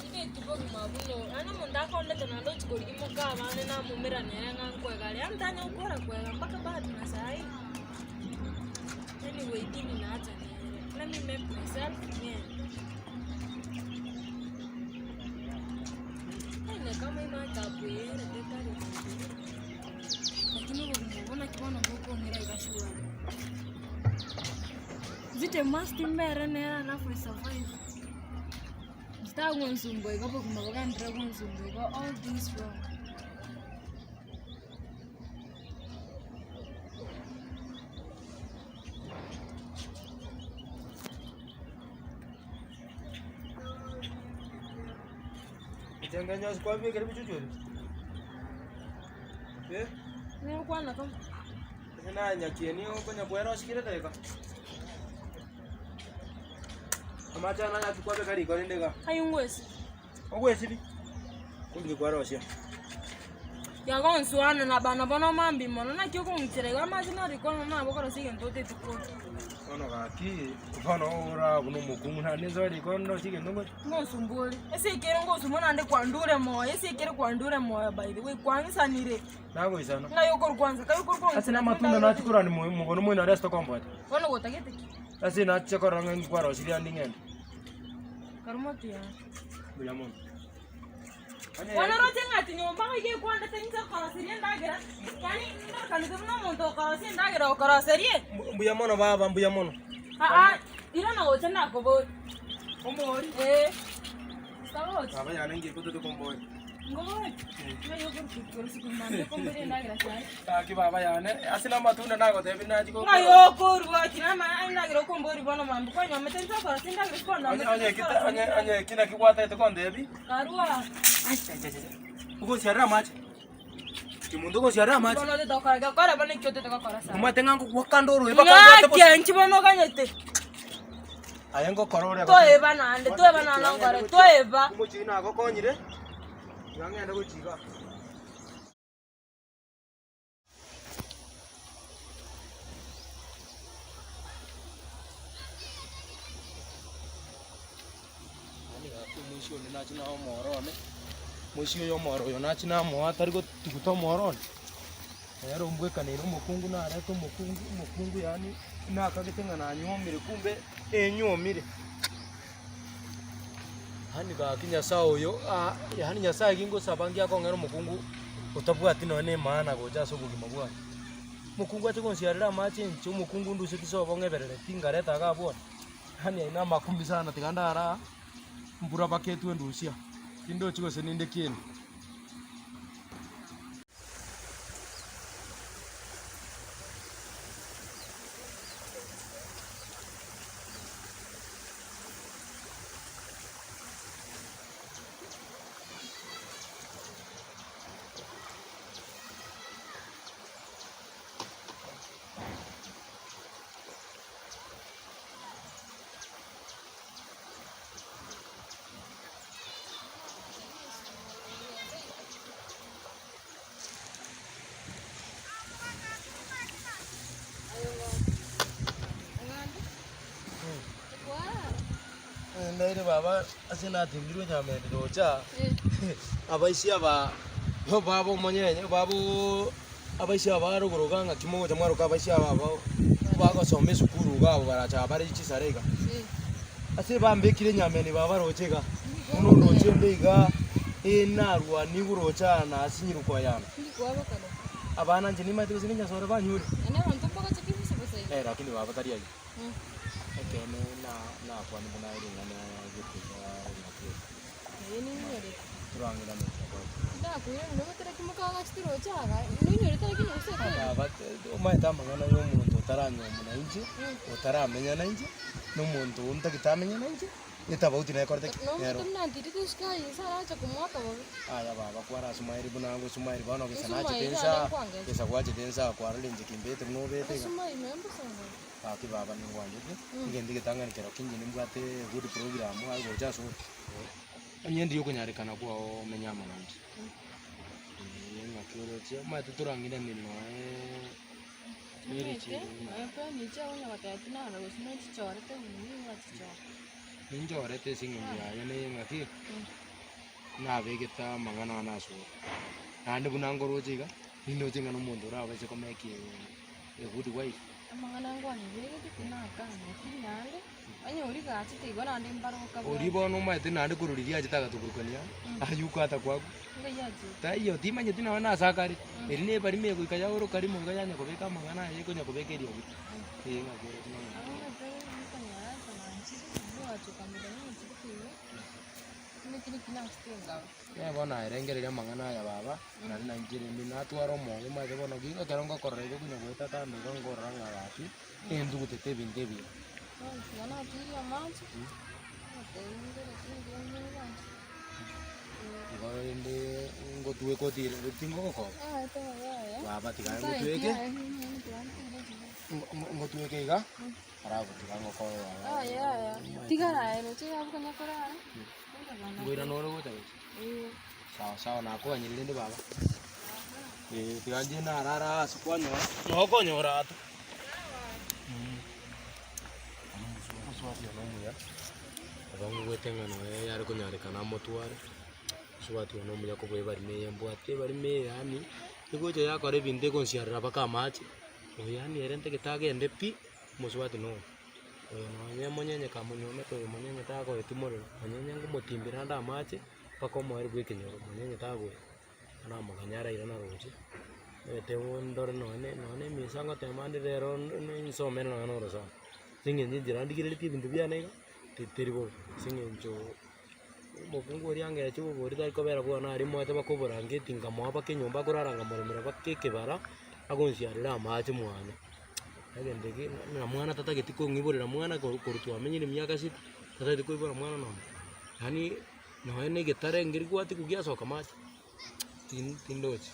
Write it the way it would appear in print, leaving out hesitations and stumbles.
Kini tipo mabuno. Ana munda konde tena ndo chikori kimoka abane na mumira nenga nkwegale. Amtanya ukora kwega mpaka bahati na sai. Anyway, dini na acha nere. Let me make myself again. Ene kama ima tabu yere dekari. Lakini mbona kibona boko ngira ikashua. Zite must mbere nera na for survive. Zita ngonzumbo ikapo kumaga ndra ngonzumbo iko all this wrong. Changanya kwa vile karibu chuchuri. Ni kwana kama. Na nyakieni okonya bwera shikira deka. Amacha na tukwa be kari kore ndega. Ayungwesi. Ogwesi bi. Kundi kwa rosia. Ya gonsuana na bana bona mambi mono na kyo kumtirega amazina rikono na bokoro sige ntote tuko. Ono gaki kufono ora kuno mukungu na nezo rikono sige ndongo. Ngosumbuli. Ese kero ngosumona ande kwandure moyo. Ese kero kwandure moyo by the way kwanza nire. Nago isana. Na yoko kwanza kayo kwanza. Asina matunda na chukura ni mugono mwe na resto combat. Wono gotagete. Asina chakora ngi kwa rosia ndingende. Karumati ya. Buyamon. Wana rote ngati nyomba ige kwanda tenza karasiriye ndagira. Yani kanizumna muntu karasiriye ndagira okarasiriye. Mbuyamono baba mbuyamono. Irona wote nakobo. Kombori. Sawa. Baba yanenge kutoto kombori. Ngoi. Na yoko kukuru sikumande kombori ndagira sai. Taki baba yane asina matunda nago tebi naji ko. Na yoko ruwa kina ma ndagira kombori bono mambu kwa nyama tenza karasiriye ndagira kwanda. Anye kina kikwata ito kondebi. Karua. Uko siara machi. Kimundo ko siara machi. Bono de dokara ga kara bane kyote to kara sa. Kuma tenga ko wakandoro eba ka. Ya nchi bono kanyete. Ayengo korore. To eba na ande to eba na ngore to eba. Kumo china ko konyire. Yangenda ko chiga. Ani ga kumusho ni nachina morone. Mwisho yo moro yo nachina mo atari ko tukuto morone. Ero mbwe kanero mukungu na arato mukungu yani na akagetenga na nyomire kumbe enyomire. Hani ga kinya sao yo yani nyasaye kingo sabangi akongero mukungu utabwati none maana goja so bugima bwa. Mukungu ati konsiarira machi ncho mukungu ndu sikiso bongeberere tingareta ga bwa. Hani ina makumbi sana tiganda ara mbura baketu ndusia. Kindo chiko seninde kieni. Ndaire baba asina tingiru nyame ndocha abaishia ba babo monyenye babo abaishia ba ruguruganga kimogo cha mwaruka abaishia babo bago some sukuru gabo baracha bari chisarega ase bambekire nyame ni baba rochega uno roche ndeiga enarwa ni gurocha na asinyiru kwa yana abana nje ni matiro zinya sore banyuri Ene wantu mpaka chakini sasa. lakini baba taria ekene na kwa ni bona ile ngana gitu ya Yeni nyore. turangira mu kwa Da kuira no matera kimuka gachitiro chaga. Ni nyore tara kini useka. aba omaita mangana yo muntu taranyo muna inji utaramenya na inji no muntu untakitamenya na inji nitabauti na korte No tumna ndiri sky sara cha kumwaka baba. aya baba kwara sumairi bunango sumairi bano kisana chitensa kesa kwaje tensa kwara linje kimbete no bete Sumairi membo sana. aki baba ni wanje ngendi kitanga nikero kinji nimbwate good program ayo jaso anyendi yoko nyarekana kwa menyama nanti ngakiro tia mate turangire nino Miri chi. Apa ni cha ona wakati na ro sima chichore te ni wa chichore. ninjore te singi ya yene ngaki na begeta mangana naso ande bunango rojiga indo jinga no mundo ra baje ko meki a good wife amangana ngwani bege tinakanga kinande anyori gachi tigona ndi mbaro kabwa oribo no maite nande kururiria ajitaga tukurukania ayuka ata kwaku ngayaje taiyo timanye tina wana sakari erine bari me kuikaya oro kari mu nganya ko beka mangana yeko nyako bekeria uti ngakore tino ya bona irengereria mangana ya baba na na njire ni natwaro mo ma de bona giga karonga korrego kunya gweta ta ndo ngora ngati endu gutete bindebi yana tiya macho ngorende ngotue kotire rutingo ko baba tigara ngotueke ngotueke ga arabu tigango ko ya tigara ero tiga kanya kora ngoira noro gota sawa sawa na ko anyirinde baba tiganje na rara sikwanyora no konyora tu muswati no muya abangu wetengano yari kunyarikana motware swati no muya ko bari me mbwate bari me yani ikoje yakore binde konsiarra baka machi yani erente kitagende pi muswati no no nyenye kama nyome to nyenye tago etimoro nyenye ngumutimbira nda machi pako mwari bwekenyoro nyenye tago ana maganyara ira na roje te wondor none misanga te mandi rero so meno no rosa singe njira ndigire ti bintu byane tiribo singe njo mokungu riange cyo bori dal kobera bwana ari mote bakobora ngetinga mo abakenyomba kuraranga moremera bakeke bara agonsiarira machi mwana agendege na mwana tata getiko ngiborera mwana korutwa amenyire myaka sita tata getiko ibora mwana no yani no ene getare ngiri kwati kugia soka machi tindochi